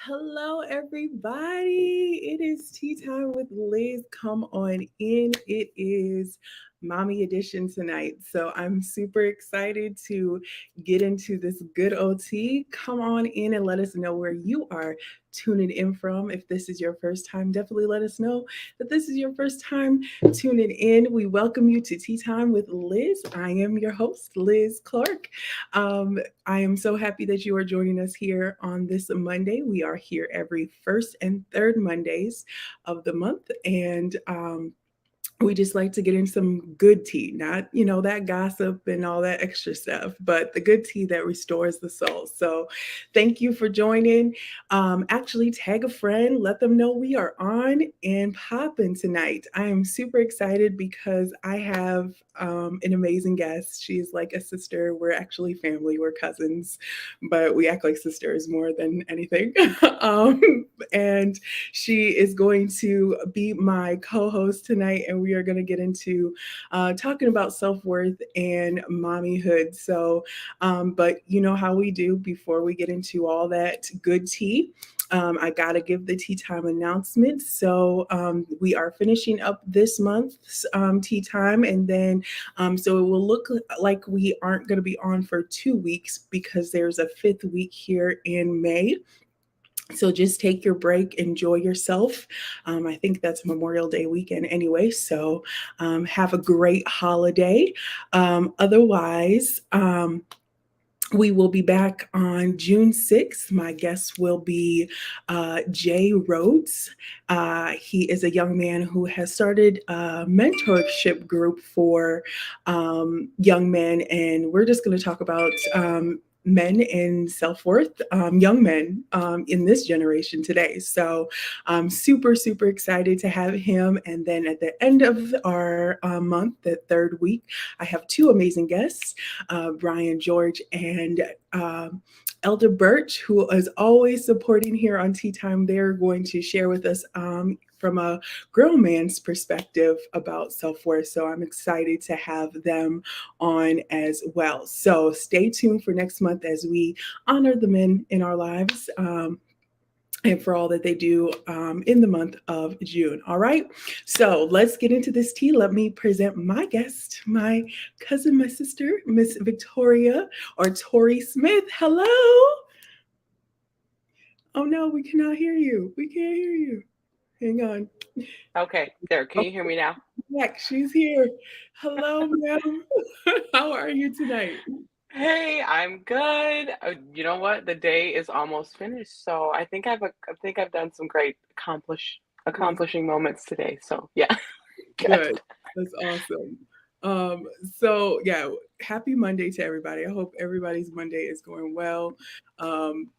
Hello, everybody. It is tea time with Liz. Come on in. It is mommy edition tonight. So I'm super excited to get into this good OT. Come on in and let us know where you are tuning in from. If this is your first time, definitely let us know that this is your first time tuning in. We welcome you to Tea Time with Liz. I am your host, Liz Clark. Um, I am so happy that you are joining us here on this Monday. We are here every first and third Mondays of the month. And we just like to get in some good tea, not, that gossip and all that extra stuff, but the good tea that restores the soul. So thank you for joining. Actually, tag a friend, let them know we are on and popping tonight. I am super excited because I have an amazing guest. She's like a sister. We're actually family, we're cousins, but we act like sisters more than anything. um, and she is going to be my co-host tonight, and we are going to get into talking about self-worth and mommyhood. So, but you know how we do before we get into all that good tea. I got to give the tea time announcement. So we are finishing up this month's tea time. And then, so it will look like we aren't going to be on for 2 weeks because there's a fifth week here in May. So just take your break, enjoy yourself. I think that's Memorial Day weekend anyway. So have a great holiday. Otherwise, we will be back on June 6th. My guest will be Jay Rhodes. He is a young man who has started a mentorship group for young men. And we're just going to talk about men in self-worth, young men in this generation today. So I'm super, super excited to have him. And then at the end of our month, the third week, I have two amazing guests, Brian George and Elder Birch, who is always supporting here on Tea Time. They're going to share with us from a grown man's perspective about self-worth. So I'm excited to have them on as well. So stay tuned for next month as we honor the men in our lives. And for all that they do in the month of June. All right. So let's get into this tea. Let me present my guest, my cousin, my sister, Miss Victoria or Tori Smith. Hello. Oh no, we cannot hear you. We can't hear you. Hang on. Okay, there. Can you hear me now? Heck, she's here. Hello, ma'am. How are you tonight? Hey, I'm good. You know what? The day is almost finished, so I think I've done some great That's accomplishing moments today. So yeah, good. good. That's awesome. Um, so yeah, happy Monday to everybody. I hope everybody's Monday is going well. Um,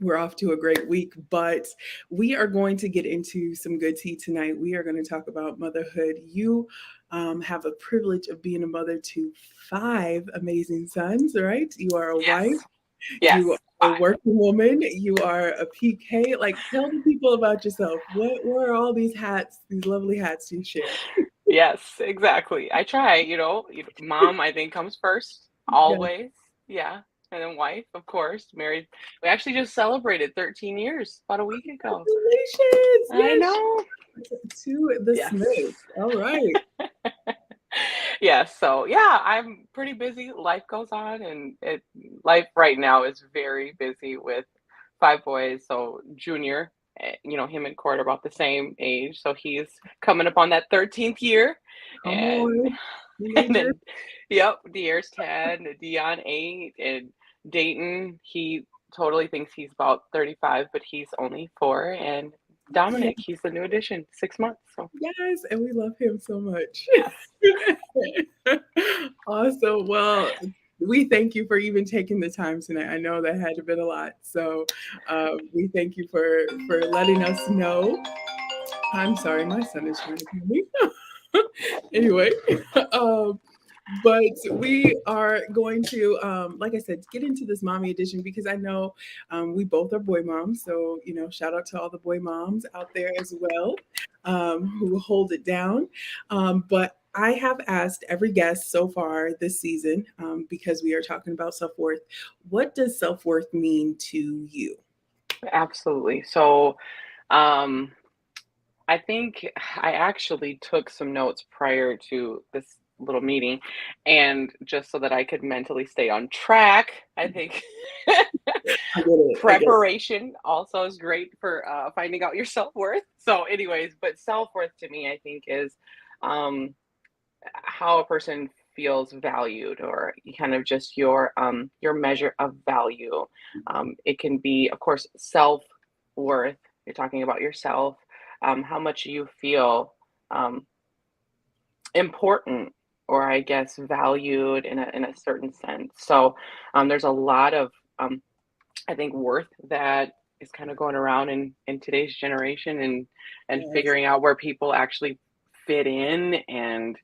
we're off to a great week, but we are going to get into some good tea tonight. We are going to talk about motherhood. You have a privilege of being a mother to five amazing sons, right? You are a wife, Yes, you yes, are a five. working woman, you are a PK. Like, tell the people about yourself. What are all these hats, these lovely hats you share? Yes, exactly. I try. Mom, I think comes first, Yeah. always. Yeah, and then wife, of course. Married. We actually just celebrated 13 years about a week ago. Congratulations. I Yes. know. To the Yes. Smiths. All right. Yeah, so yeah, I'm pretty busy. Life goes on, and life right now is very busy with five boys. So Junior, him and Court are about the same age, so he's coming up on that 13th year, Come and on. and Teenager. then, yep, De'Ar's 10, Dion 8, and Dayton, he totally thinks he's about 35, but he's only 4, and Dominic, he's the new addition, 6 months. So Yes, and we love him so much. yes, Awesome. Well, we thank you for even taking the time tonight. I know that had to been a lot, so we thank you for letting us know. I'm sorry, my son is trying to call me. Anyway, um, but we are going to, like I said, get into this mommy edition because I know we both are boy moms. So, shout out to all the boy moms out there as well who hold it down. But I have asked every guest so far this season, because we are talking about self worth, what does self worth mean to you? Absolutely. So, um, I think I actually took some notes prior to this little meeting, and just so that I could mentally stay on track, I think I get it. I get it. preparation also is great for finding out your self worth. So, anyways, but self worth to me, I think, is um, how a person feels valued, or kind of just your measure of value. It can be, of course, self worth. You're talking about yourself, how much you feel um, important, or I guess valued in a certain sense. So there's a lot of I think worth that is kind of going around in today's generation, and Yes. figuring out where people actually fit in, and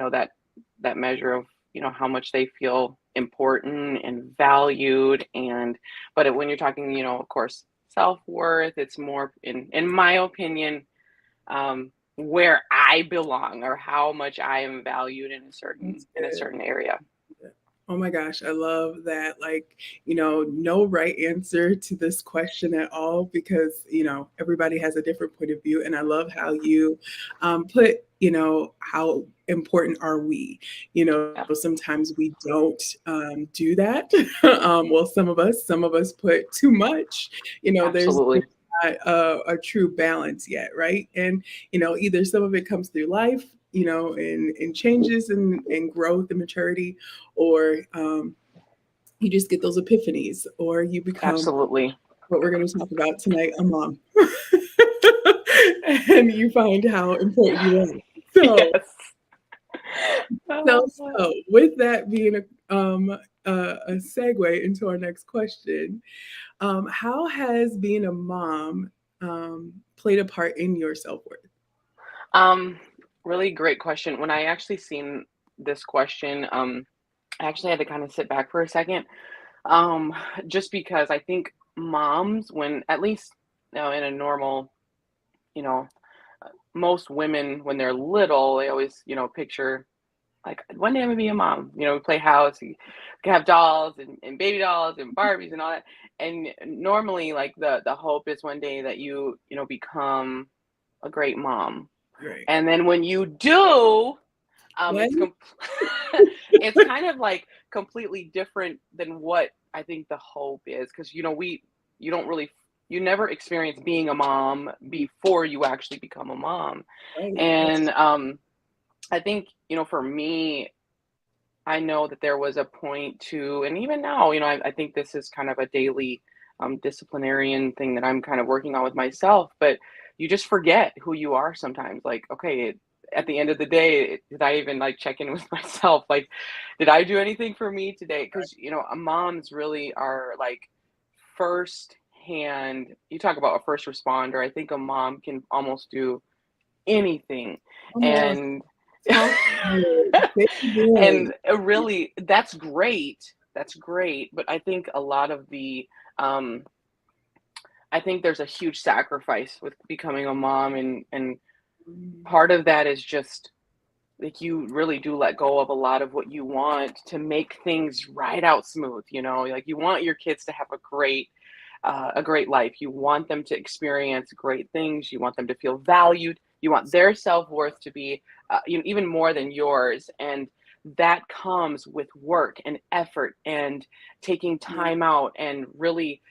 that measure of how much they feel important and valued. And when you're talking, of course, self-worth, it's more, in my opinion, where I belong, or how much I am valued in a certain That's in a good. certain area. Oh my gosh, I love that. Like, no right answer to this question at all because, everybody has a different point of view. And I love how you put, how important are we? Yeah, Sometimes we don't do that. Well, some of us put too much. There's absolutely. not a true balance yet, right? And either some of it comes through life, in changes and growth and maturity, or you just get those epiphanies, or you become Absolutely. what we're going to talk about tonight, a mom, and you find how important you are. So, Yes. so, Oh, so with that being a segue into our next question, how has being a mom played a part in your self worth? um, really great question. When I actually seen this question, I actually had to kind of sit back for a second, um, just because I think moms, when at least in a normal, you know, most women when they're little, they always picture like, one day I'm gonna be a mom. We play house, you can have dolls, and baby dolls and Barbies and all that. And normally, like, the hope is one day that you become a great mom. Right. And then when you do, What? it's it's kind of like completely different than what I think the hope is, because you don't really, you never experience being a mom before you actually become a mom. Right. And I think, for me, I know that there was a point to, and even now, I think this is kind of a daily disciplinarian thing that I'm kind of working on with myself, but you just forget who you are sometimes. Like, okay, at the end of the day, did I even like check in with myself? Like, did I do anything for me today? Because, moms really are like first hand. You talk about a first responder. I think a mom can almost do anything. Come on, And talk to me. Say it again. and really, that's great. That's great. But I think a lot of um, I think there's a huge sacrifice with becoming a mom, and Mm, part of that is just like, you really do let go of a lot of what you want to make things right out smooth. Like, you want your kids to have a great life. You want them to experience great things. You want them to feel valued. You want their self worth to be, even more than yours. And that comes with work and effort, and taking yeah, time out, and really,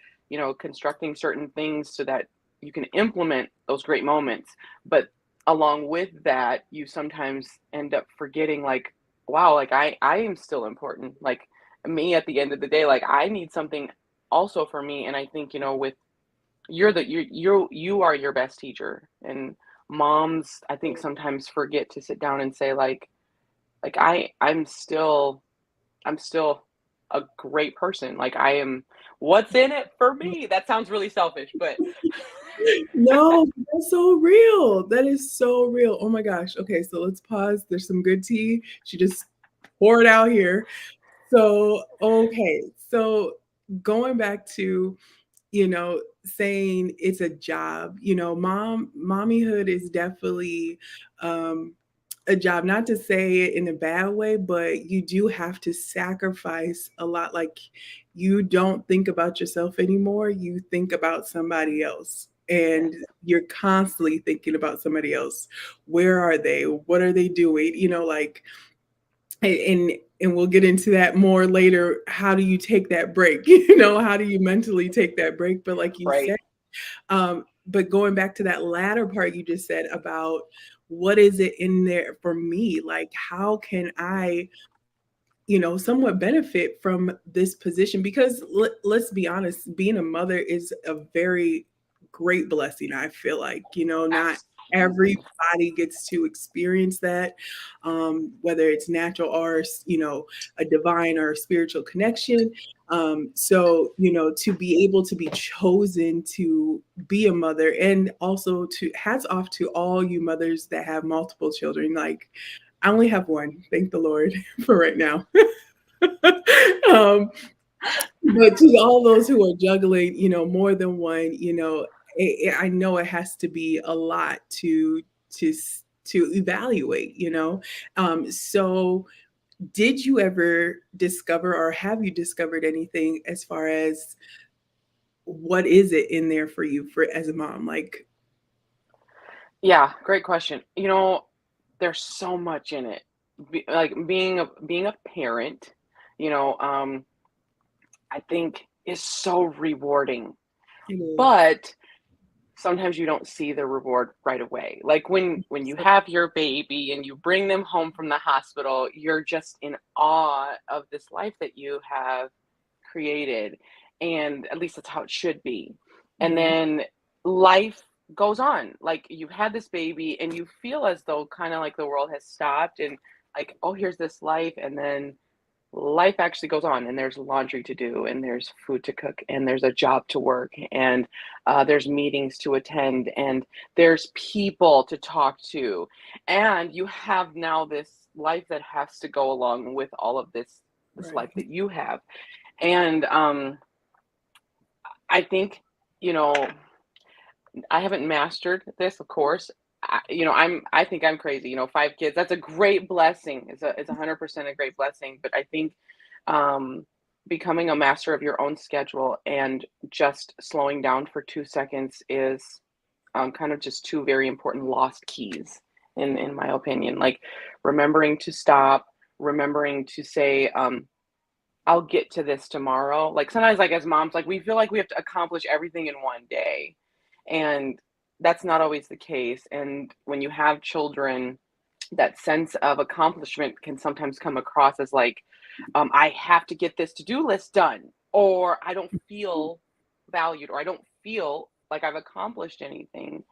constructing certain things so that you can implement those great moments. But along with that, you sometimes end up forgetting, like, wow, like, I am still important. Like, me, at the end of the day, like, I need something also for me. And I think, with, you are your best teacher. And moms, I think, sometimes forget to sit down and say, like, I'm still a great person. Like, I am, what's in it for me. That sounds really selfish, but no, that's so real. That is so real. Oh my gosh. Okay, so let's pause. There's some good tea. She just poured out here. So, okay. So going back to, saying it's a job, mommyhood is definitely um a job, not to say it in a bad way, but you do have to sacrifice a lot. Like, you don't think about yourself anymore, you think about somebody else. And Yes. you're constantly thinking about somebody else. Where are they? What are they doing? Like, and and we'll get into that more later. How do you take that break? How do you mentally take that break? But like you Right. said, but going back to that latter part you just said about what is it in there for me? Like, how can I, somewhat benefit from this position? Because let's be honest, being a mother is a very great blessing. I feel like, not Absolutely. everybody gets to experience that, whether it's natural or, a divine or a spiritual connection. So, to be able to be chosen to be a mother, and also to hats off to all you mothers that have multiple children. Like, I only have one, thank the Lord, for right now. um, but to all those who are juggling, more than one, I know it has to be a lot to to evaluate. So did you ever discover, or have you discovered anything as far as what is it in there for you for as a mom? Like, Yeah, great question. There's so much in it. Like being a parent, you know, um, I think is so rewarding. it is. But sometimes you don't see the reward right away. Like when you So, have your baby and you bring them home from the hospital, you're just in awe of this life that you have created. And at least that's how it should be. And yeah, then life goes on. Like you've had this baby and you feel as though kind of like the world has stopped and like, oh, here's this life. And then life actually goes on and there's laundry to do and there's food to cook and there's a job to work and there's meetings to attend and there's people to talk to and you have now this life that has to go along with all of this life right. that you have and I think you know I haven't mastered this, of course. I think I'm crazy. 5 kids. That's a great blessing. It's 100% a great blessing. But I think um, becoming a master of your own schedule and just slowing down for 2 seconds is kind of just two very important lost keys, in my opinion. Like remembering to stop, remembering to say, I'll get to this tomorrow. Like sometimes, like as moms, like we feel like we have to accomplish everything in one day. And that's not always the case. And when you have children, that sense of accomplishment can sometimes come across as like, I have to get this to do list done, or I don't feel valued, or I don't feel like I've accomplished anything.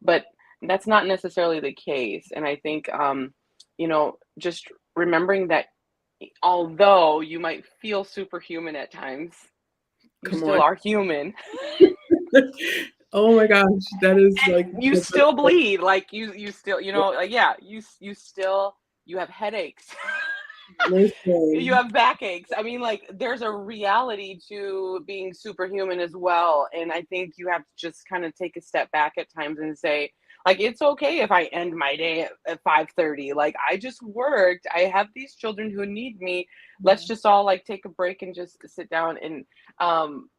But that's not necessarily the case. And I think, just remembering that although you might feel superhuman at times, you Come still on. are human. Oh my gosh, that is like You the best still way. bleed. Like you still, like yeah, you still you have headaches. You Listen, have backaches. I mean, like there's a reality to being superhuman as well. And I think you have to just kind of take a step back at times and say, like, it's okay if I end my day at 5:30. Like I just worked. I have these children who need me. Let's yeah, just all like take a break and just sit down. And um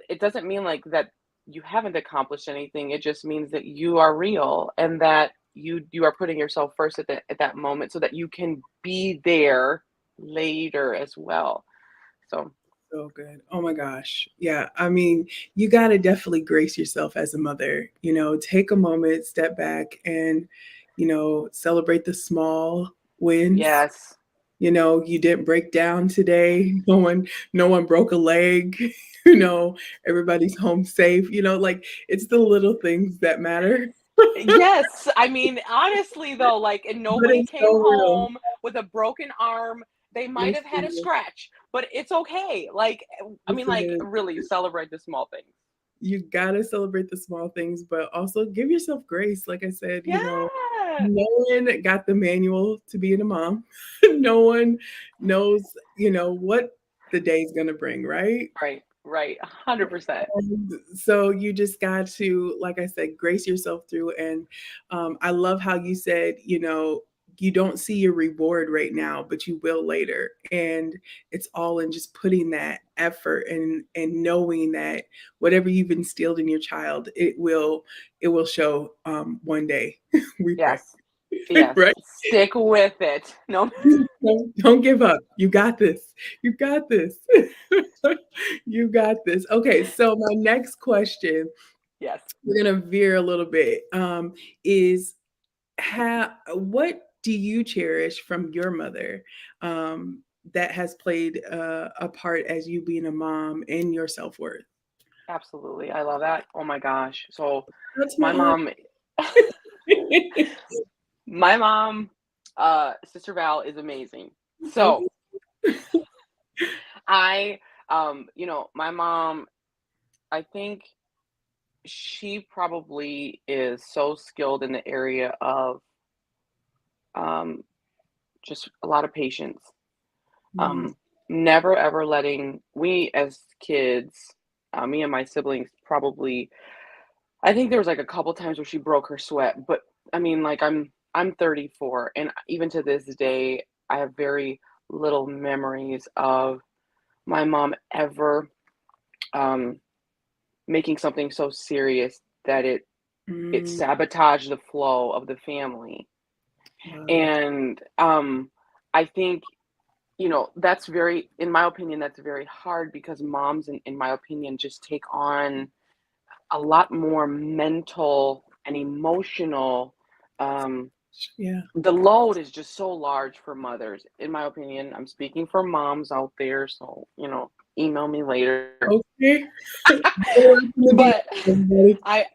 it doesn't mean like that you haven't accomplished anything. It just means that you are real and that you are putting yourself first at that moment so that you can be there later as well. So, so good. Oh my gosh. Yeah. I mean, you got to definitely grace yourself as a mother. Take a moment, step back, and, celebrate the small wins. yes. You didn't break down today. No one broke a leg. You know, everybody's home safe. Like, it's the little things that matter. Yes, I mean, honestly though, like, and But nobody it's came so real. home with a broken arm. They might have had a Listen, scratch, but it's okay. Like, I mean, like, listen, really celebrate the small things. you gotta celebrate the small things, but also give yourself grace. Like I said, Yeah. no one got the manual to being a mom. No one knows, what the day's gonna bring, right? Right, right. 100%. And so you just got to, like I said, grace yourself through. And I love how you said, you don't see your reward right now, but you will later. And it's all in just putting that effort and knowing that whatever you've instilled in your child, it will show one day. We pray. Yes. Yes. Right? Stick with it. No. Don't give up. You got this. You got this. You got this. Okay, so my next question, Yes. we're gonna veer a little bit. Is what do you cherish from your mother that has played a part as you being a mom in your self worth? Absolutely. I love that. Oh my gosh. So That's my my aunt. mom my mom, Sister Val is amazing. So Okay. I my mom, I think she probably is so skilled in the area of um just a lot of patience. Yes. Um, Never ever letting we as kids, me and my siblings probably I think there was like a couple times where she broke her sweat, but I mean like I'm 34 and even to this day I have very little memories of my mom ever um making something so serious that it Mm, sabotaged the flow of the family. wow. And I think that's very in my opinion, that's very hard because moms, in my opinion, just take on a lot more mental and emotional, um Yeah. the load is just so large for mothers, in my opinion. I'm speaking for moms out there, so, email me later. Okay. Go up in the DM, But everybody. I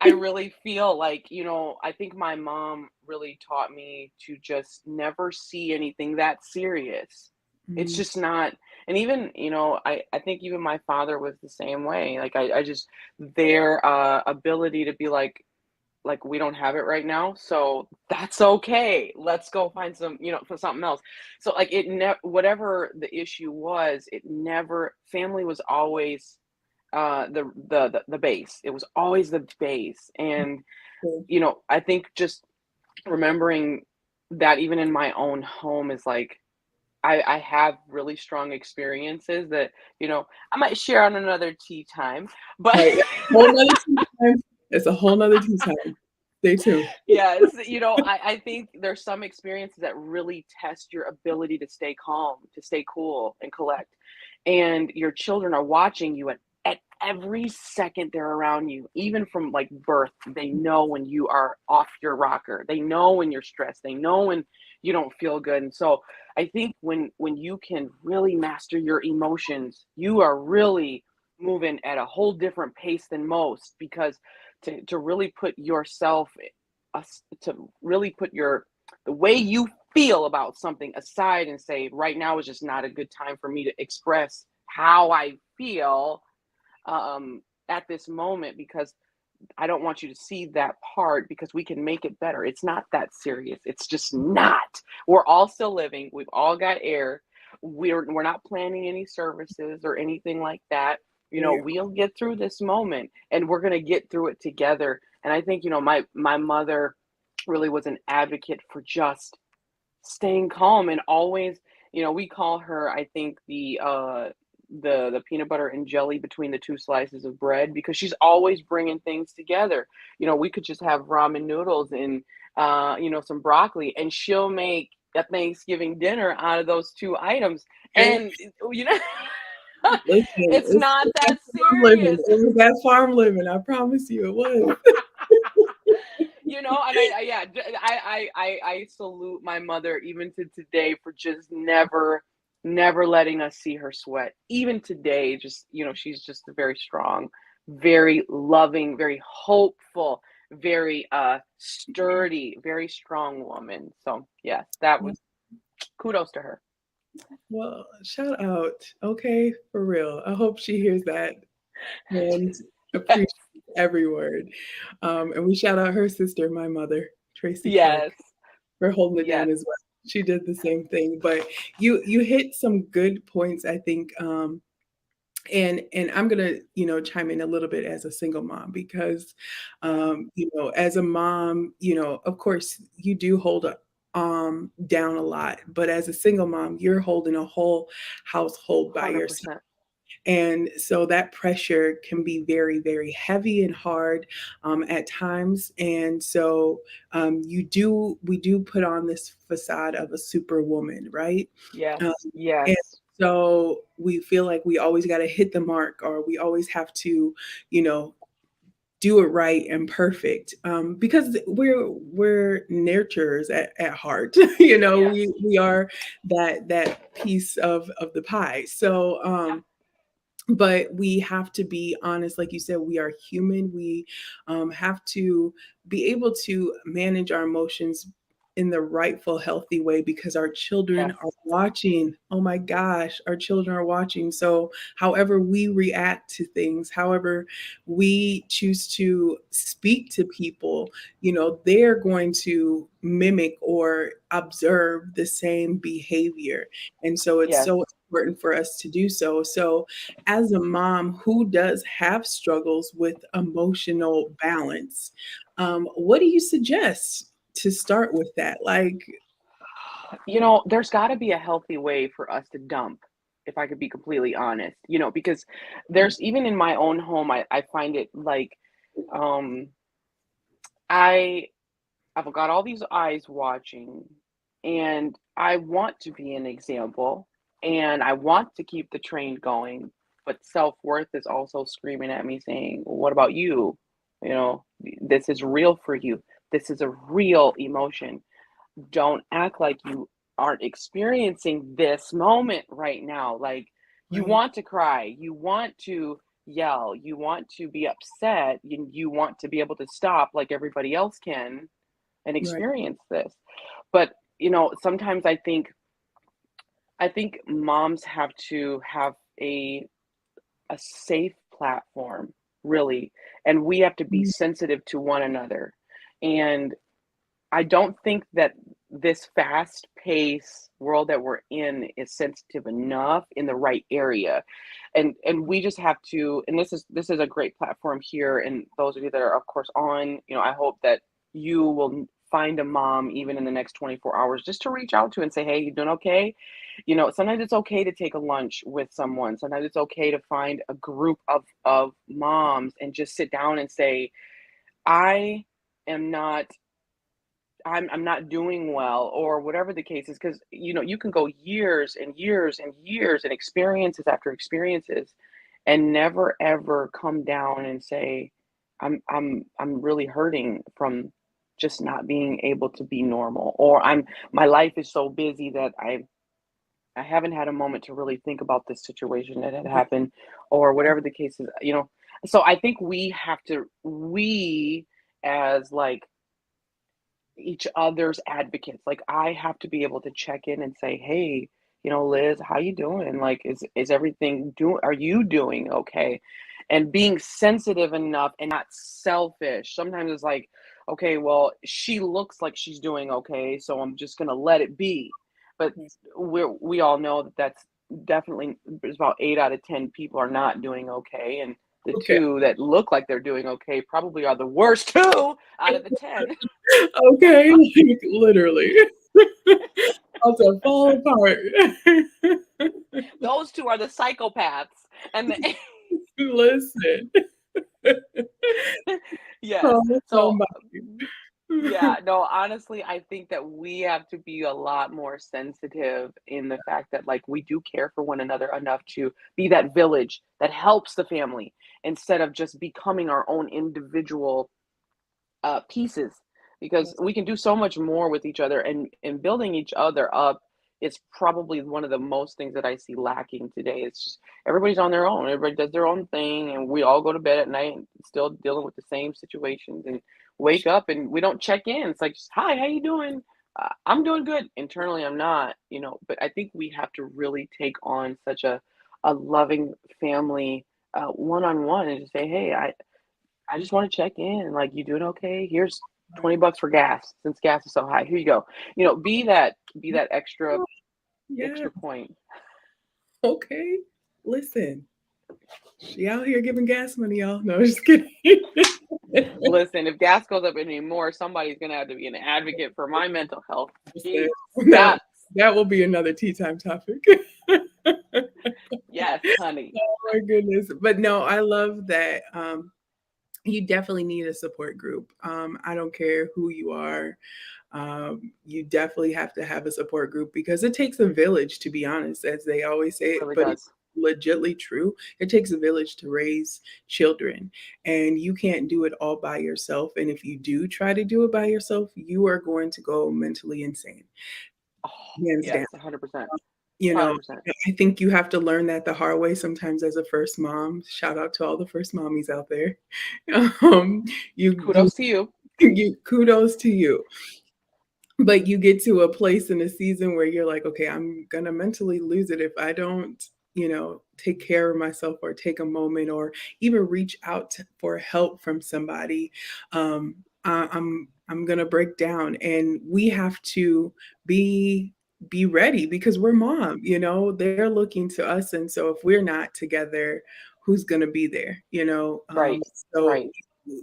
I really feel like, I think my mom really taught me to just never see anything that serious. It's Mm, just not. And even, I think even my father was the same way. Like I just their ability to be like we don't have it right now, so that's okay. Let's go find some, for something else. So like it never whatever the issue was, it never family was always the base. It was always the base. And cool. I think just remembering that even in my own home is like I have really strong experiences that I might share on another tea time, but Right. That's a whole nother tea time. It's a whole nother tea time. Stay tuned. yes, I think there's some experiences that really test your ability to stay calm, to stay cool and collect. And your children are watching you at every second they're around you, even from like birth. They know when you are off your rocker. They know when you're stressed. They know when you don't feel good. And so I think when you can really master your emotions, you are really moving at a whole different pace than most because to really put yourself to really put the way you feel about something aside and say right now is just not a good time for me to express how I feel at this moment because I don't want you to see that part because we can make it better. It's not that serious. It's just not. We're all still living. We've all got air. We're not planning any services or anything like that. Right. We'll get through this moment and we're going to get through it together. And I think, my mother really was an advocate for just staying calm and always, we call her, I think, the peanut butter and jelly between the two slices of bread because she's always bringing things together. We could just have ramen noodles and some broccoli, and she'll make a Thanksgiving dinner out of those two items. Okay. And you know, Listen, it's not it's that that farm living. serious. It was that farm living. I promise you it was. And I salute my mother even to today for just never letting us see her sweat. Even today, just she's just a very strong, very loving, very hopeful, very sturdy, very strong woman. So yes, that was kudos to her. Well, shout out. Okay, for real. I hope she hears that and appreciates every word. And we shout out her sister, my mother, Tracy Clark, Yes, for holding it yes, down as well. She did the same thing. But you hit some good points, I think. And I'm gonna, chime in a little bit as a single mom because yeah, as a mom, of course you do hold up. down a lot. But as a single mom, you're holding a whole household by yourself. 100%. And so that pressure can be very, very heavy and hard at times. And so we do put on this facade of a superwoman, right? Um, Yes, and yes, so we feel like we always got to hit the mark, or we always have to, you know, do it right and perfect, because we're nurturers at heart. You know, yes. we are that piece of the pie. So Yeah, but we have to be honest, like you said, we are human. We have to be able to manage our emotions in the rightful healthy way, because our children yes, are watching. Oh my gosh, our children are watching. So however we react to things, however we choose to speak to people, you know, they're going to mimic or observe the same behavior. And so it's yes. so important for us to do so. So as a mom who does have struggles with emotional balance, what do you suggest to start with that? Like, There's got to be a healthy way for us to dump, if I could be completely honest, because there's even in my own home, I find it like, um, I I've got all these eyes watching, and I want to be an example, and I want to keep the train going, but self-worth is also screaming at me saying, "Well, what about you? This is real for you. This is a real emotion. Don't act like you aren't experiencing this moment right now. Like, you right, want to cry, you want to yell, you want to be upset, you want to be able to stop like everybody else can and right, experience this." But, sometimes I think moms have to have a safe platform, really, and we have to be mm, sensitive to one another. And I don't think that this fast pace world that we're in is sensitive enough in the right area. And we just have to, and this is a great platform here. And those of you that are of course on, I hope that you will find a mom even in the next 24 hours just to reach out to and say, "Hey, you doing okay?" Sometimes it's okay to take a lunch with someone. Sometimes it's okay to find a group of moms and just sit down and say, "I am not I'm not doing well," or whatever the case is, because you can go years and years and years and experiences after experiences and never ever come down and say, I'm really hurting from just not being able to be normal, or my life is so busy that I haven't had a moment to really think about this situation that had happened, or right, whatever the case is. So I think we as like each other's advocates. Like, I have to be able to check in and say, "Hey, Liz, how you doing? Like, is everything doing? Are you doing okay?" And being sensitive enough and not selfish. Sometimes it's like, okay, well, she looks like she's doing okay, so I'm just gonna let it be. But right. we all know that that's definitely, there's about 8 out of 10 people are not doing okay, and the Okay, two that look like they're doing okay probably are the worst two out of the 10. okay, like literally. About to fall apart. Those two are the psychopaths. And Listen, yes. call So, somebody. yeah, no, honestly, I think that we have to be a lot more sensitive in the fact that, like, we do care for one another enough to be that village that helps the family instead of just becoming our own individual pieces, because Yes, we can do so much more with each other, and building each other up is probably one of the most things that I see lacking today. It's just everybody's on their own, everybody does their own thing, and we all go to bed at night and still dealing with the same situations, and wake up and we don't check in. It's like, just, "Hi, how you doing?" I'm doing good. Internally, I'm not, but I think we have to really take on such a loving family, one-on-one, and just say, "Hey, I just want to check in. Like, you doing okay? Here's right. 20 bucks for gas since gas is so high. Here you go." Be that extra Yeah, point. okay. Listen, she out here giving gas money, y'all. No, just kidding. Listen, if gas goes up anymore, somebody's gonna have to be an advocate for my mental health. Listen, Jeez. that Yes. that will be another tea time topic. Yes, honey. Oh my goodness. But no, I love that you definitely need a support group. I don't care who you are. You definitely have to have a support group because it takes a village, to be honest, as they always say It it, really but it's does. legitly true. It takes a village to raise children, and you can't do it all by yourself. And if you do try to do it by yourself, you are going to go mentally insane, Oh, hands down. yes, 100%. You know, 100%. I think you have to learn that the hard way sometimes as a first mom. Shout out to all the first mommies out there. Um, you Kudos to you. you kudos to you, but you get to a place in a season where you're like, okay, I'm gonna mentally lose it if I don't, take care of myself or take a moment or even reach out for help from somebody. I'm gonna break down, and we have to be be ready because we're mom. They're looking to us, and so if we're not together, who's gonna be there? Right. So Right.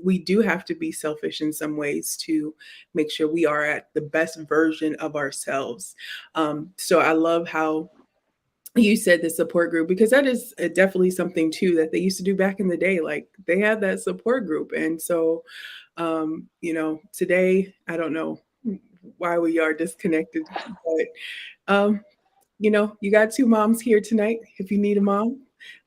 we do have to be selfish in some ways to make sure we are at the best version of ourselves. So I love how you said the support group because that is definitely something too that they used to do back in the day. Like they had that support group, and so today I don't know why we are disconnected, but you got two moms here tonight. If you need a mom,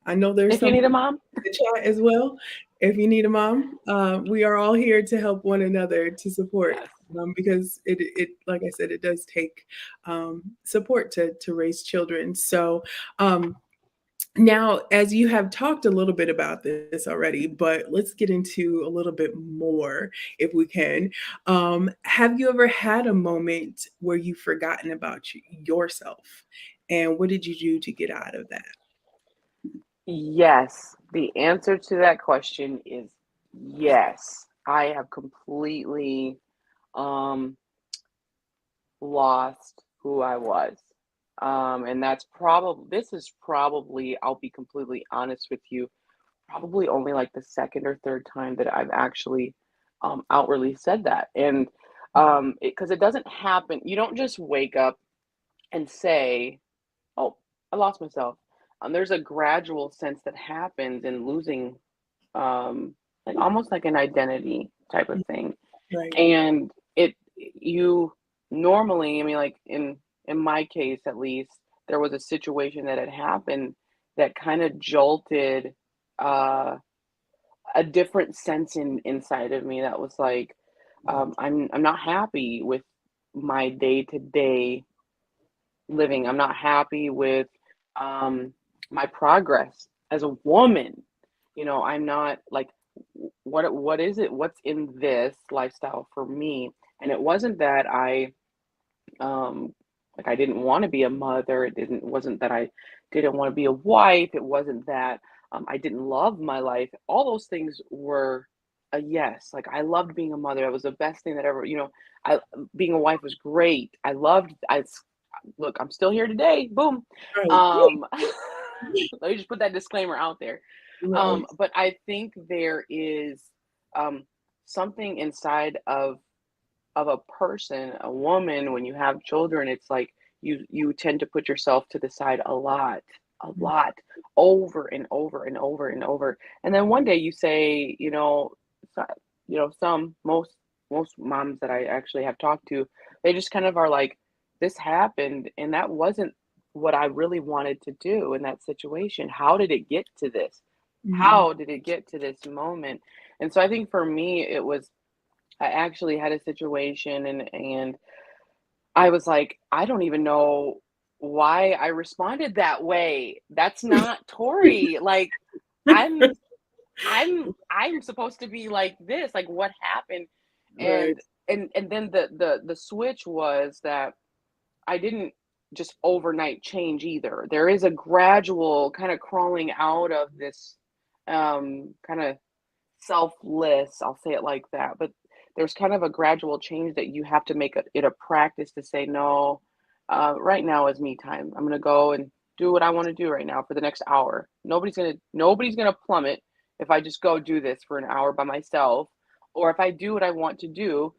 I know there's If you some need a mom, the chat as well. If you need a mom, we are all here to help one another to support. yes. Because it like I said, it does take support to raise children. So now, as you have talked a little bit about this already, but let's get into a little bit more if we can. Have you ever had a moment where you've forgotten about yourself? And what did you do to get out of that? Yes. The answer to that question is yes. I have completely um lost who I was. And this is probably, I'll be completely honest with you, probably only like the second or third time that I've actually outwardly said that. And because it doesn't happen, you don't just wake up and say, "Oh, I lost myself." There's a gradual sense that happens in losing, like almost like an identity type of thing. Right. And you normally, I mean, like in my case at least, there was a situation that had happened that kind of jolted uh, a different sense inside of me that was like, I'm not happy with my day to day living. I'm not happy with um, my progress as a woman. I'm not like, what is it? What's in this lifestyle for me? And it wasn't that um, I didn't want to be a mother. Wasn't that I didn't want to be a wife. It wasn't that I didn't love my life. All those things were a yes. Like I loved being a mother. It was the best thing that ever. I being a wife was great. I loved. I Look. I'm still here today. Boom. Right. Um, let me just put that disclaimer out there. Right. But I think there is um, something inside of a person, a woman, when you have children, it's like you tend to put yourself to the side a lot, over and over and over and over. And then one day you say, so, most moms that I actually have talked to, they just kind of are like, this happened, and that wasn't what I really wanted to do in that situation. How did it get to this? Mhm. How did it get to this moment? And so I think for me, it was I actually had a situation and I was like, I don't even know why I responded that way. That's not Tori. Like I'm I'm supposed to be like this. Like what happened? Right. And then the switch was that I didn't just overnight change either. There is a gradual kind of crawling out of this kind of selfless, I'll say it like that, but there's kind of a gradual change that you have to make it a practice to say, "No, right now is me time. I'm gonna go and do what I want to do right now for the next hour. Nobody's gonna plummet if I just go do this for an hour by myself. or if I do what I want to do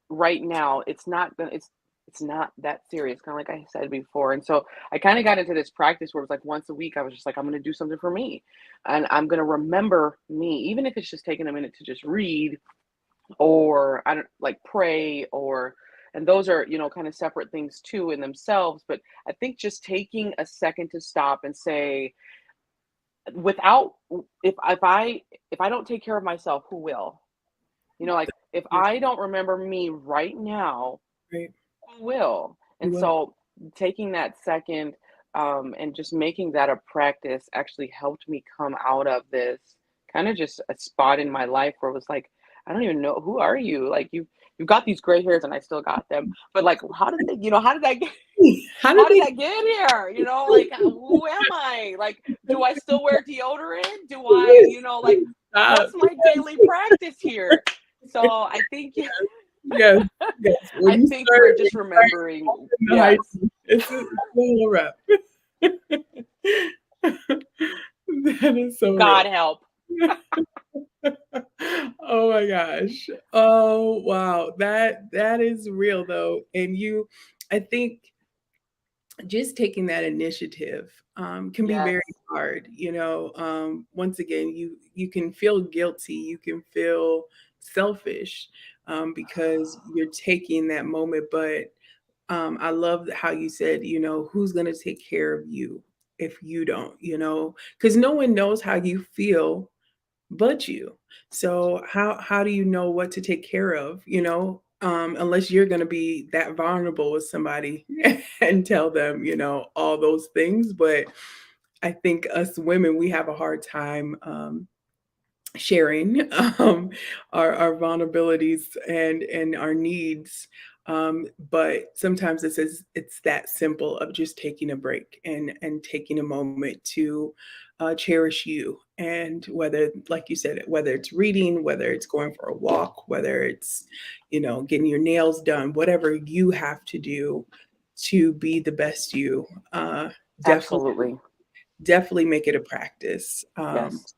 right now, it's not that serious, kind of like I said before. And so I kind of got into this practice where it was like once a week, I was just like, I'm going to do something for me, and I'm going to remember me, even if it's just taking a minute to just read, or I don't like pray, or and those are, kind of separate things too in themselves. But I think just taking a second to stop and say, without if I don't take care of myself, who will? Like if Yes, I don't remember me right now, right. who will? You And will. so taking that second, and just making that a practice actually helped me come out of this kind of just a spot in my life where it was like, I don't even know, who are you? Like you've got these gray hairs and I still got them, but like how did they, how did I get How did how did they? I get here? Like who am I? Like, do I still wear deodorant? Do I, like Stop. what's my daily practice here? So I think Yes, yes. When I you think we're just start remembering, in the yes, hygiene, it's a whole wrap. That is so real. God help. Oh my gosh. Oh wow. That is real though. And I think just taking that initiative can be Yes, very hard. Once again, you can feel guilty, you can feel selfish because you're taking that moment. But I love how you said, who's going to take care of you if you don't, because no one knows how you feel but you. So how do you know what to take care of, unless you're going to be that vulnerable with somebody and tell them, all those things. But I think us women, we have a hard time sharing our vulnerabilities and our needs. But sometimes it's that simple of just taking a break and taking a moment to cherish you. And whether, like you said, whether it's reading, whether it's going for a walk, whether it's getting your nails done, whatever you have to do to be the best you, definitely absolutely. definitely make it a practice. Yes.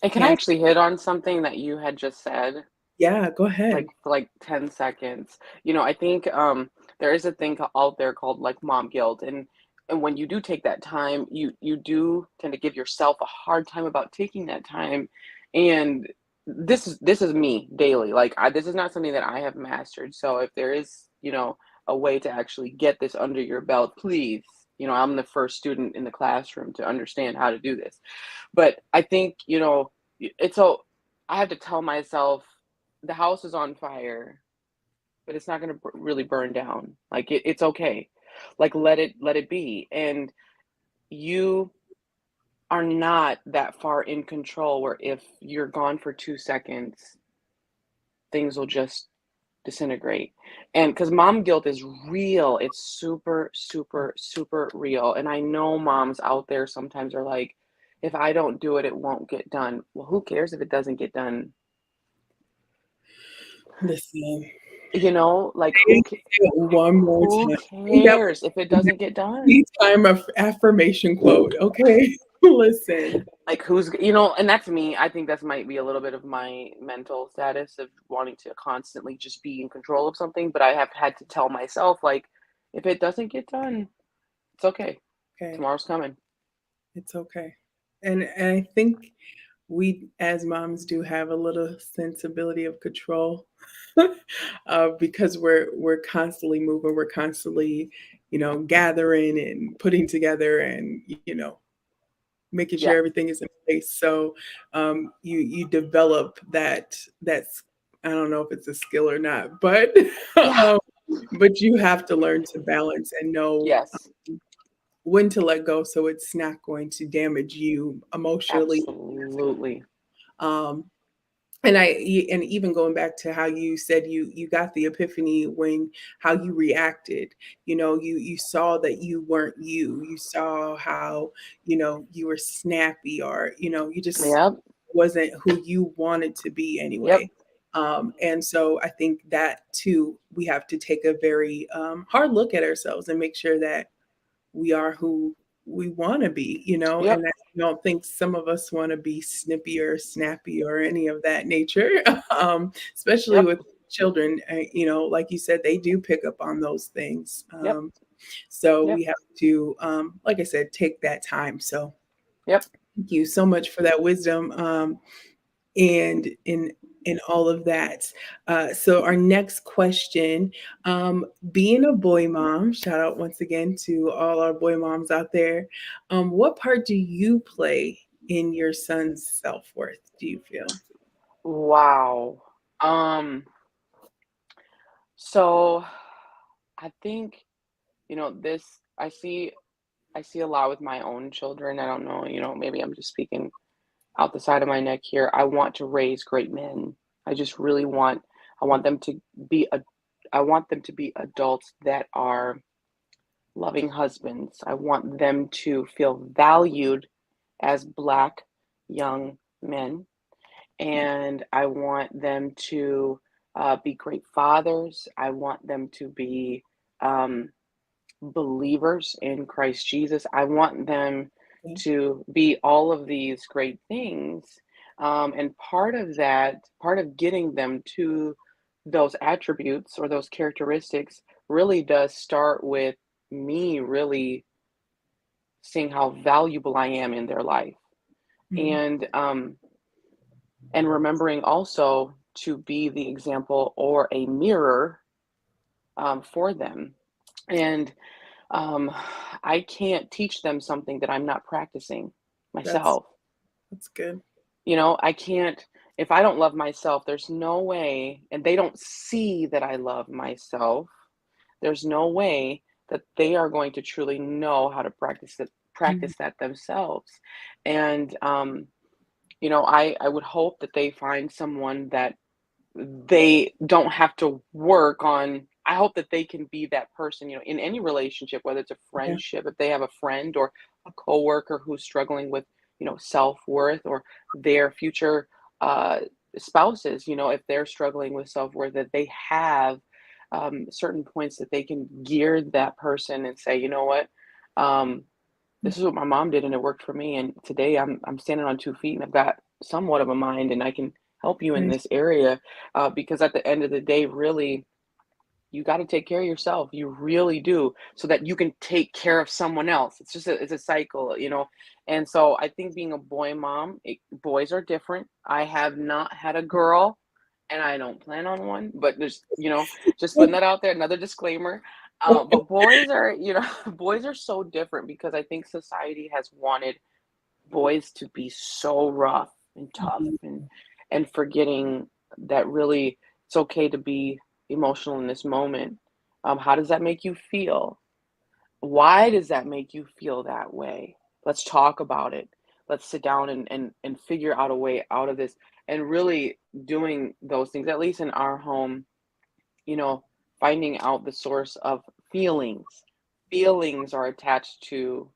And can I And actually hit on something that you had just said, yeah, go like ahead. for like 10 seconds? I think there is a thing out there called like mom guilt. And when you do take that time, you do tend to give yourself a hard time about taking that time. And this is me daily. Like this is not something that I have mastered. So if there is, a way to actually get this under your belt, please. I'm the first student in the classroom to understand how to do this. But I think, it's so I have to tell myself the house is on fire, but it's not going to really burn down. Like it's okay. Like let it be. And you are not that far in control where if you're gone for 2 seconds, things will just disintegrate. And cuz mom guilt is real. It's super super super real. And I know moms out there sometimes are like, if I don't do it, it won't get done. Well, who cares if it doesn't get done? Listen, Like say it one more who time. I think that cares if it was doesn't get done? the time of affirmation quote, okay? Listen, Like and that's me. I think that might be a little bit of my mental status of wanting to constantly just be in control of something, but I have had to tell myself like, if it doesn't get done, it's okay. okay, Tomorrow's coming. it's okay. And I think we as moms do have a little sensibility of control because we're constantly moving, we're constantly, gathering and putting together and, making sure Yeah. everything is in place. So you develop that's I don't know if it's a skill or not, but Yeah. um, but you have to learn to balance and know Yes. when to let go so it's not going to damage you emotionally. Absolutely. Um, and even going back to how you said you got the epiphany when how you reacted, you saw that you weren't you saw how you were snappy, or you just Yep. wasn't who you wanted to be Yep. anyway. And so I think that too, we have to take a very hard look at ourselves and make sure that we are who we want to be, Yep. and I don't think some of us want to be snippy or snappy or any of that nature, especially Yep. with children. Like you said, they do pick up on those things. Yep. So Yep. we have to, like I said, take that time. So Yep. thank you so much for that wisdom, and in all of that. So our next question, being a boy mom, shout out once again to all our boy moms out there. What part do you play in your son's self-worth, do you feel? Wow. Um, so I think, this I see a lot with my own children. I don't know, maybe I'm just speaking out the side of my neck here. I want to raise great men. I just really I want them to be a I want them to be adults that are loving husbands. I want them to feel valued as Black young men. And I want them to be great fathers. I want them to be um, believers in Christ Jesus. I want them Yeah. to be all of these great things. And part of that, part of getting them to those attributes or those characteristics really does start with me really seeing how valuable I am in their life. Mhm. And remembering also to be the example or a mirror for them. And um, I can't teach them something that I'm not practicing That's myself. that's good. I can't, if I don't love myself, there's no way, and they don't see that I love myself, there's no way that they are going to truly know how to Mhm. practice that themselves. And I would hope that they find someone that they don't have to work on. I hope that they can be that person, in any relationship, whether it's a Yeah. friendship, if they have a friend or a coworker who's struggling with, self-worth, or their future uh, spouses, if they're struggling with self-worth, that they have certain points that they can gear that person and say, you know what, um, this is what my mom did and it worked for me. And today I'm standing on 2 feet and I've got somewhat of a mind and I can help you in Nice. this area. Because at the end of the day, really, you got to take care of yourself. You really do, so that you can take care of someone else. It's a cycle, And so I think being a boy mom, boys are different. I have not had a girl, and I don't plan on one. But there's, just putting that out there. Another disclaimer. But boys are, boys are so different because I think society has wanted boys to be so rough and tough, Mhm. and forgetting that really it's okay to be emotional in this moment. How does that make you feel? Why does that make you feel that way? Let's talk about it. Let's sit down and figure out a way out of this. And really doing those things, at least in our home, you know, finding out the source of feelings. Feelings are attached to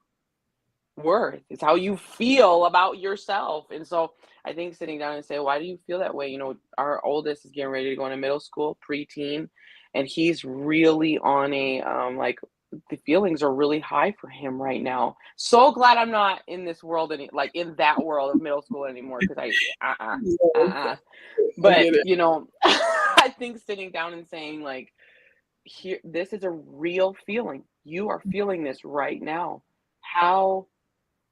worth. It's how you feel about yourself. And so I think sitting down and say, why do you feel that way? Our oldest is getting ready to go into middle school, preteen, and he's really on a like the feelings are really high for him right now. So glad I'm not in this world like in that world of middle school anymore because Yes, I but get it. I think sitting down and saying like here this is a real feeling. You are feeling this right now. How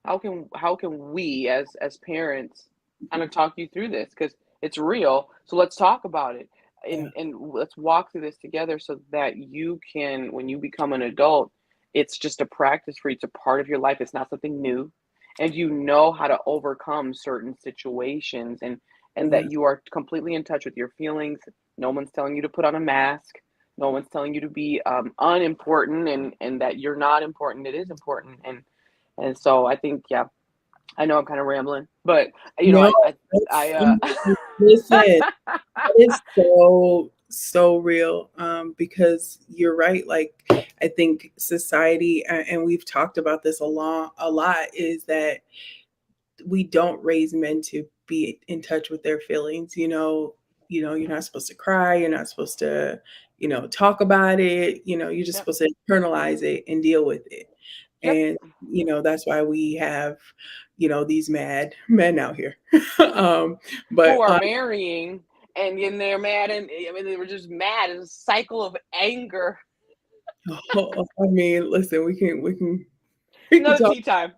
how can we as parents kind of talk you through this because it's real, so let's talk about it, Yeah. and let's walk through this together so that you can, when you become an adult, it's just a practice for you. It's a part of your life. It's not something new, and you know how to overcome certain situations, and Yeah. that you are completely in touch with your feelings. No one's telling you to put on a mask. No one's telling you to be unimportant, and that you're not important. It is important. And so I think, yeah, I know I'm kind of rambling, but No, I, listen, that is so, so real, because you're right. Like, I think society, and we've talked about this a lot, is that we don't raise men to be in touch with their feelings. You're not supposed to cry. You're not supposed to, talk about it. You're just yep, supposed to internalize it and deal with it. Yep. and that's why we have these mad men out here. But Who are marrying and then they're mad, and I mean they were just mad. It's a cycle of anger. I mean, listen, we can Another talk. tea time.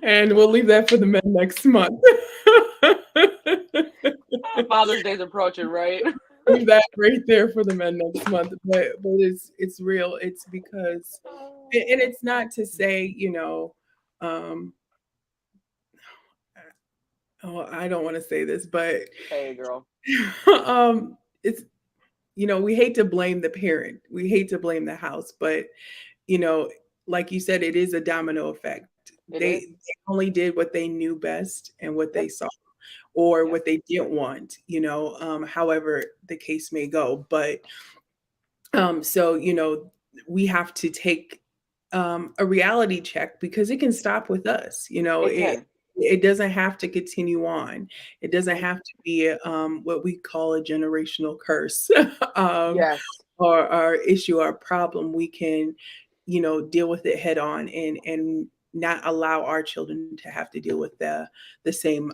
And we'll leave that for the men next month. Father's Day's approaching, right? Leave that right there for the men next month. But it's real. It's because, and it's not to say, um oh, I don't want to say this, but Hey, girl. it's we hate to blame the parent. We hate to blame the house, but you know, like you said, it is a domino effect. It They, is. they only did what they knew best and what they Yep. saw, or Yep. what they didn't want, however the case may go. But so we have to take a reality check, because it can stop with us. It It can. doesn't have to continue on. It doesn't Nope. have to be what we call a generational curse. um, Yes. or issue or problem. We can deal with it head on, and not allow our children to have to deal with the same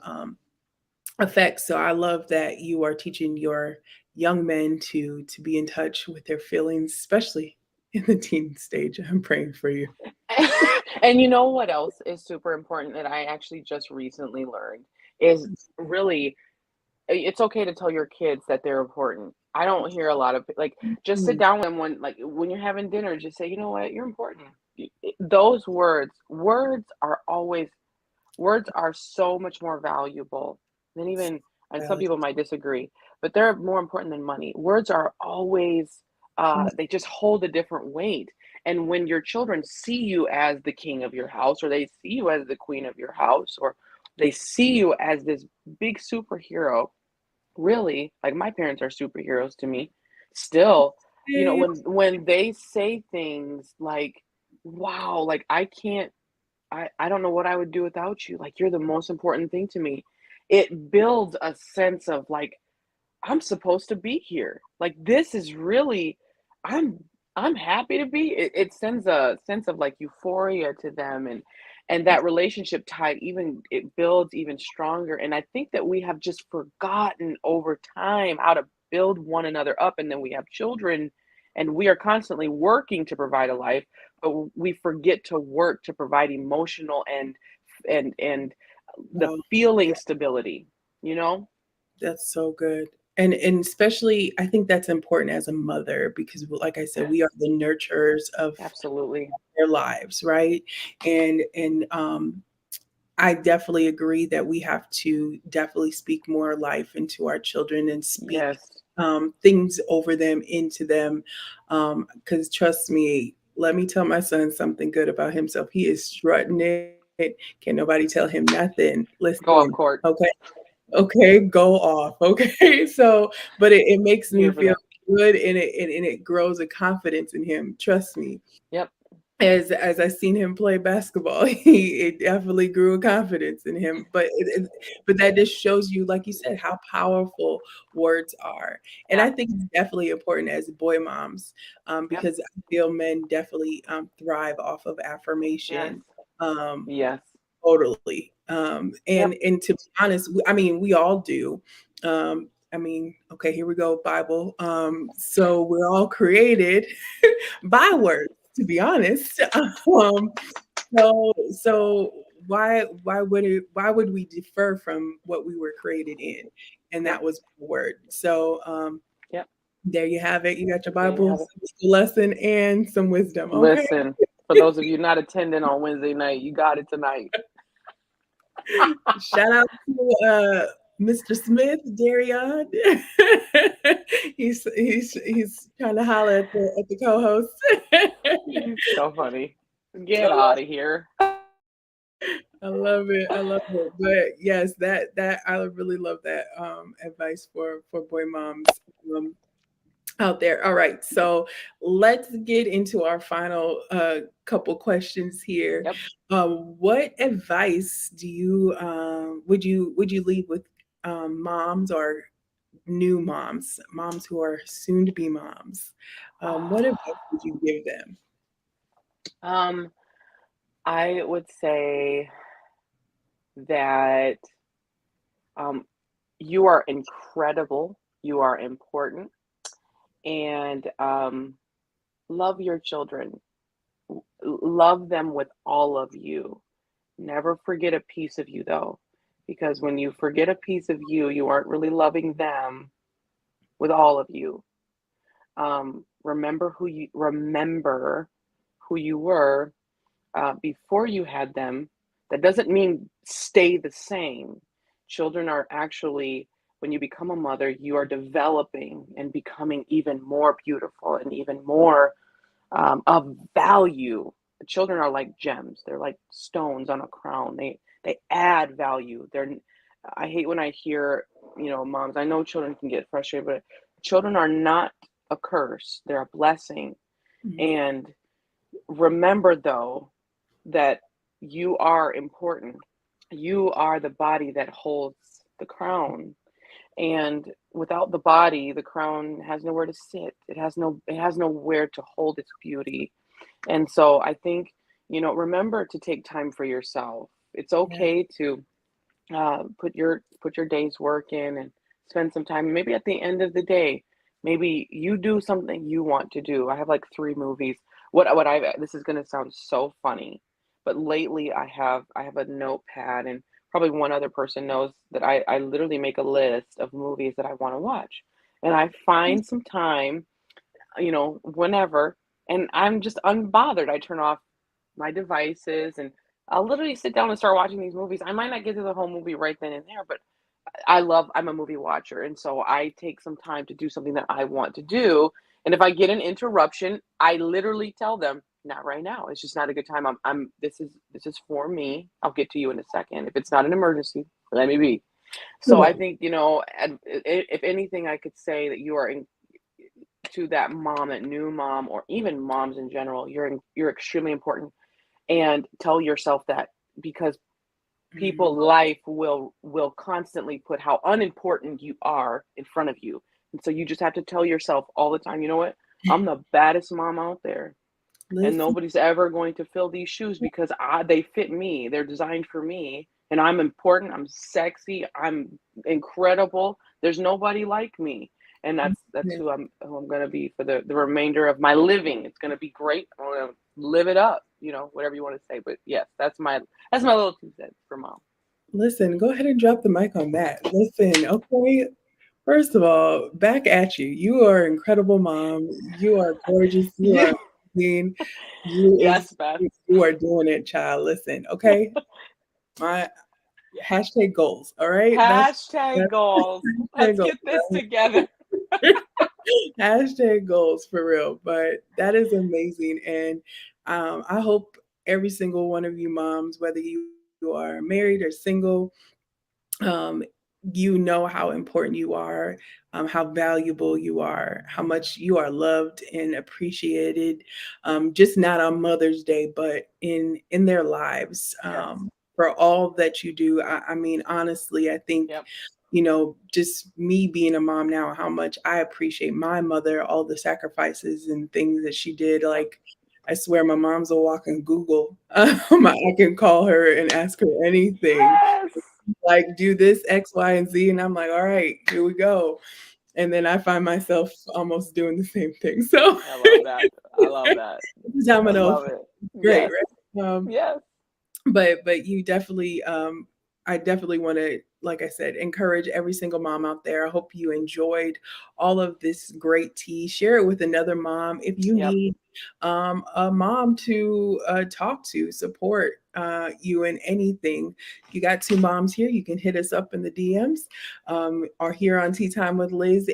effects. So I love that you are teaching your young men to be in touch with their feelings, especially in the teen stage. I'm praying for you. And you know what else is super important that I actually just recently learned is really it's okay to tell your kids that they're important. I don't hear a lot of like just sit Mm, down with them when you're having dinner, just say, you know what, you're important. Those words are so much more valuable than even, and some valid. people might disagree, but they're more important than money. Words are always, Mm, they just hold a different weight. And when your children see you as the king of your house, or they see you as the queen of your house, or they see you as this big superhero, really, like my parents are superheroes to me, still, babe. when they say things like, wow, like I don't know what I would do without you. Like, you're the most important thing to me. It builds a sense of like, I'm supposed to be here. Like, this is really, I'm, I'm happy to be. It sends a sense of like euphoria to them, and that relationship tide even it builds even stronger. And I think that we have just forgotten over time how to build one another up. And then we have children, and we are constantly working to provide a life, but we forget to work to provide emotional and the Wow. feeling stability, you know? That's so good. And especially, I think that's important as a mother, because like I said, we are Yes, the nurturers of absolutely. their lives, right? And I definitely agree that we have to definitely speak more life into our children, and speak Yes. things over them, into them. Because trust me, let me tell my son something good about himself. He is strutting it. Can't nobody tell him nothing. Go Listen, off court. okay, okay, go off. Okay. So, but it makes I'm here me for feel that. good, and it grows a confidence in him. Trust me. Yep. As I seen him play basketball, he it definitely grew a confidence in him. But that just shows you, like you said, how powerful words are. And Yeah. I think it's definitely important as boy moms, Yep. because I feel men definitely thrive off of Yes. affirmation. Um, Yes. Totally. And Yep. and to be honest, I mean, we all do. I mean, okay, here we go, Bible. So we're all created by words, to be honest. Um, so why would we defer from what we were created in? And Yep. that was the word. So Yep. there you have it. You got your There you Bible, have it. lesson, and some wisdom. Okay. Listen, for those of you not attending on Wednesday night, you got it tonight. Shout out to Mr. Smith, Darion. He's trying to holler at the co-host. So funny. Get I out of here. love it. I love it. But yes, that I really love that advice for boy moms um, out there. All right, so let's get into our final couple questions here. Yep. What advice do you would you leave with moms, or new moms who are soon to be moms? What advice would you give them? I would say that um, you are incredible, you are important, and love your children. Love them with all of you. Never forget a piece of you, though, because when you forget a piece of you, you aren't really loving them with all of you. Remember who you were before you had them. That doesn't mean stay the same. Children are actually, when you become a mother, you are developing and becoming even more beautiful and even more of value. Children are like gems. They're like stones on a crown. They add value. I hate when I hear, moms. I know children can get frustrated, but children are not a curse. They're a blessing. Mhm. And remember though that you are important. You are the body that holds the crown. And without the body, the crown has nowhere to sit. It has nowhere to hold its beauty. And so I think, remember to take time for yourself. It's Yeah. okay to put your day's work in and spend some time. Maybe at the end of the day, maybe you do something you want to do. I have like three movies. What I This is gonna sound so funny, but lately I have a notepad, and probably one other person knows that I literally make a list of movies that I want to watch, and I find some time, whenever, and I'm just unbothered. I turn off my devices and I'll literally sit down and start watching these movies. I might not get to the whole movie right then and there, but I'm a movie watcher. And so I take some time to do something that I want to do. And if I get an interruption, I literally tell them, not right now. It's just not a good time. This is for me. I'll get to you in a second. If it's not an emergency, let me be. So I Correct. think, and if anything, I could say that you are to that mom, that new mom, or even moms in general, you're extremely important, and tell yourself that, because Mhm. people life will constantly put how unimportant you are in front of you, and so you just have to tell yourself all the time, you know what, I'm the baddest mom out there, and Listen. nobody's ever going to fill these shoes because they fit me, they're designed for me, and I'm important, I'm sexy, I'm incredible, there's nobody like me. And that's who I'm going to be for the remainder of my living. It's going to be great. I'm going to live it up, whatever you want to say. But yes, that's my little 2 cents for mom. Listen, go ahead and drop the mic on that. Listen, okay. First of all, back at you. You are incredible, mom. You are gorgeous. You Yeah. are amazing. You is Yes, Beth. you are doing it, child. Listen, okay. My hashtag goals. All right. Hashtag That's goals. hashtag Let's goals. get this together. Hashtag goals for real. But that is amazing. And I hope every single one of you moms, whether you are married or single, um, you know how important you are, how valuable you are, how much you are loved and appreciated, just not on Mother's Day, but in their lives, Yes. for all that you do. I mean, honestly, I think, Yep. just me being a mom now, how much I appreciate my mother, all the sacrifices and things that she did. Yep. Like, I swear my mom's a walking Google. I can call her and ask her anything, Yes. like, do this X, Y, and Z. And I'm like, all right, here we go. And then I find myself almost doing the same thing. So I love that. I love that. I domino love effect, it. great, Yes. right? Yes. But you definitely, I definitely want to, like I said, encourage every single mom out there. I hope you enjoyed all of this great tea. Share it with another mom. If you Yep. need a mom to talk to, support you in anything, you got two moms here, you can hit us up in the DMs, or here on Tea Time with Liz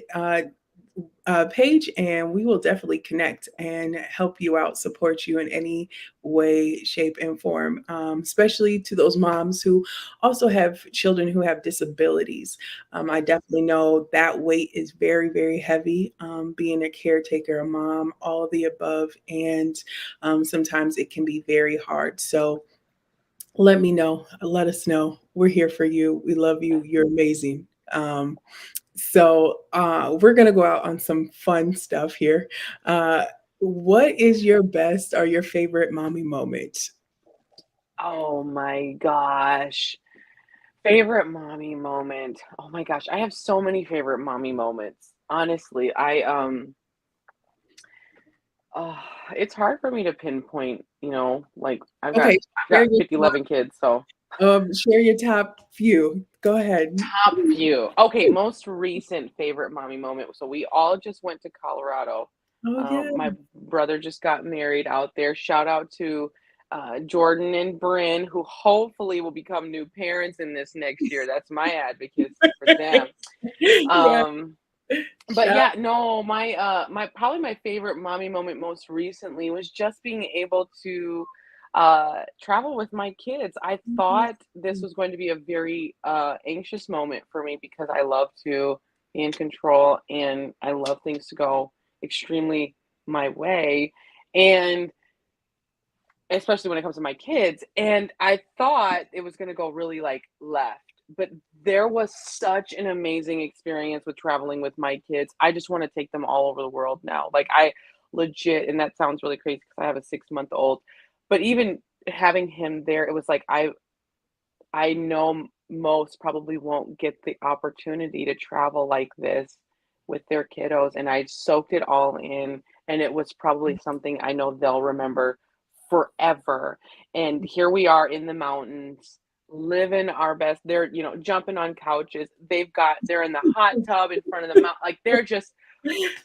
page, and we will definitely connect and help you out, support you in any way, shape, and form, especially to those moms who also have children who have disabilities. I Yes. definitely know that weight is very, very heavy, being a caretaker, a mom, all of the above. And sometimes it can be very hard. So let me know. Let us know. We're here for you. We love you. Yes. You're amazing. So we're gonna go out on some fun stuff here. Uh, what is your best or your favorite mommy moment? Oh my gosh. Favorite mommy moment. Oh my gosh, I have so many favorite mommy moments. Honestly, oh, it's hard for me to pinpoint, like I've got Okay, I've share got your 50, 11 kids, so share your top few. Go ahead. top few. Okay, most recent favorite mommy moment. So we all just went to Colorado. Oh yeah. My brother just got married out there. Shout out to Jordan and Bryn, who hopefully will become new parents in this next year. That's my advocacy for them. Yeah. Um, but Shout. yeah, no, my probably my favorite mommy moment most recently was just being able to travel with my kids. I thought this was going to be a very anxious moment for me because I love to be in control and I love things to go extremely my way. And especially when it comes to my kids, and I thought it was gonna go really, like, left, but there was such an amazing experience with traveling with my kids. I just wanna take them all over the world now. Like, I legit, and that sounds really crazy because I have a six-month-old, but even having him there, it was like I know most probably won't get the opportunity to travel like this with their kiddos, and I soaked it all in, and it was probably something I know they'll remember forever. And here we are in the mountains, living our best. They're, jumping on couches. They're in the hot tub in front of the mountain. Like they're just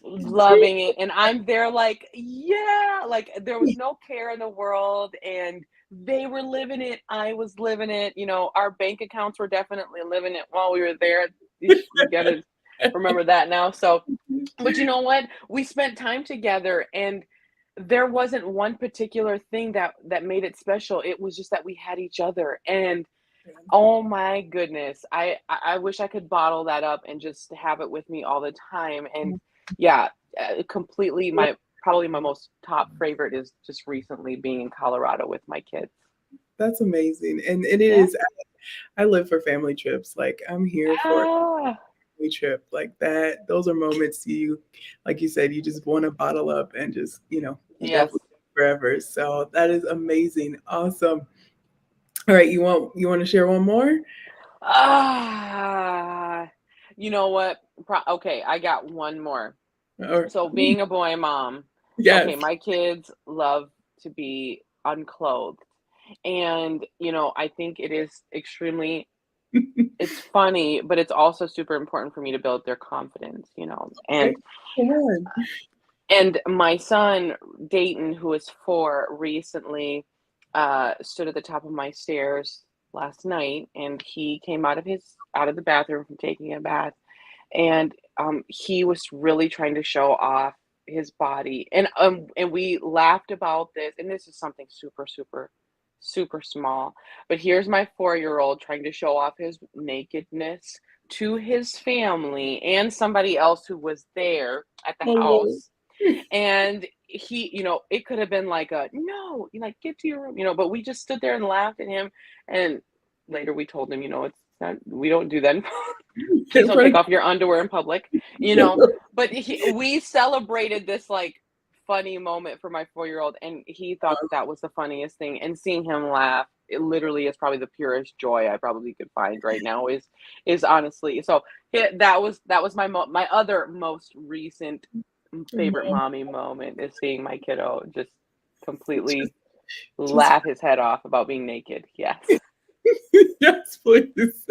loving it, and I'm there like, "Yeah!" Like, there was no care in the world, and they were living it, I was living it, our bank accounts were definitely living it while we were there. You gotta remember that now, so but you know what? We spent time together, and there wasn't one particular thing that made it special, it was just that we had each other, and oh my goodness. I wish I could bottle that up and just have it with me all the time. And yeah, completely probably my most top favorite is just recently being in Colorado with my kids. That's amazing. And it Yeah. is I live for family trips. Like I'm here for a Ah, family trip. Like that, those are moments you like you said, you just want to bottle up and just, yes. definitely forever. So that is amazing. Awesome. All right, you want to share one more? Ah, you know what? Okay, I got one more. Or So being a boy mom, okay, yes. my kids love to be unclothed. And, I think it is extremely it's funny, but it's also super important for me to build their confidence, Okay. And Come on. my son Dayton, who is 4, recently stood at the top of my stairs last night, and he came out of the bathroom from taking a bath, and he was really trying to show off his body, and we laughed about this, and this is something super super super small, but here's my 4-year-old trying to show off his nakedness to his family and somebody else who was there at the Oh, Lord. house, and he, it could have been like a no, you like get to your room, but we just stood there and laughed at him, and later we told him, it's not, we don't do that. Please In don't take front off your underwear in public, of but we celebrated this like funny moment for my 4-year-old, and he thought that was the funniest thing, and seeing him laugh, it literally is probably the purest joy I probably could find right now, is honestly, so that was my other most recent favorite mommy moment, is seeing my kiddo just completely just laugh his head off about being naked. Yes. yes, please.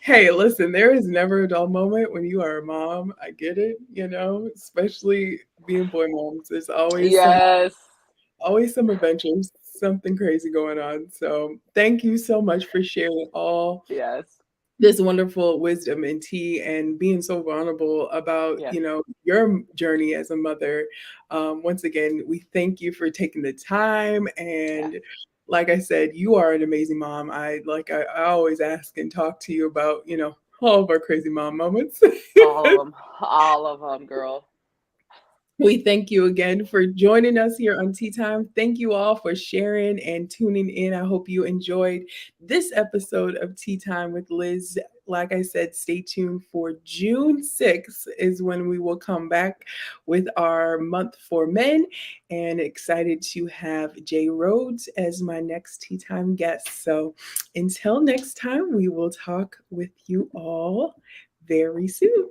Hey, listen, there is never a dull moment when you are a mom. I get it, especially being boy moms. There's Yes. always some adventures, something crazy going on. So thank you so much for sharing all Yes. this wonderful wisdom and tea and being so vulnerable about Yes. your journey as a mother. Once again, we thank you for taking the time, Yes. and like I said, you are an amazing mom. I always ask and talk to you about all of our crazy mom moments. All of them. All of them, girl. We thank you again for joining us here on Tea Time. Thank you all for sharing and tuning in. I hope you enjoyed this episode of Tea Time with Liz. Like I said, stay tuned for June 6th is when we will come back with our month for men, and excited to have Jay Rhodes as my next Tea Time guest. So until next time, we will talk with you all very soon.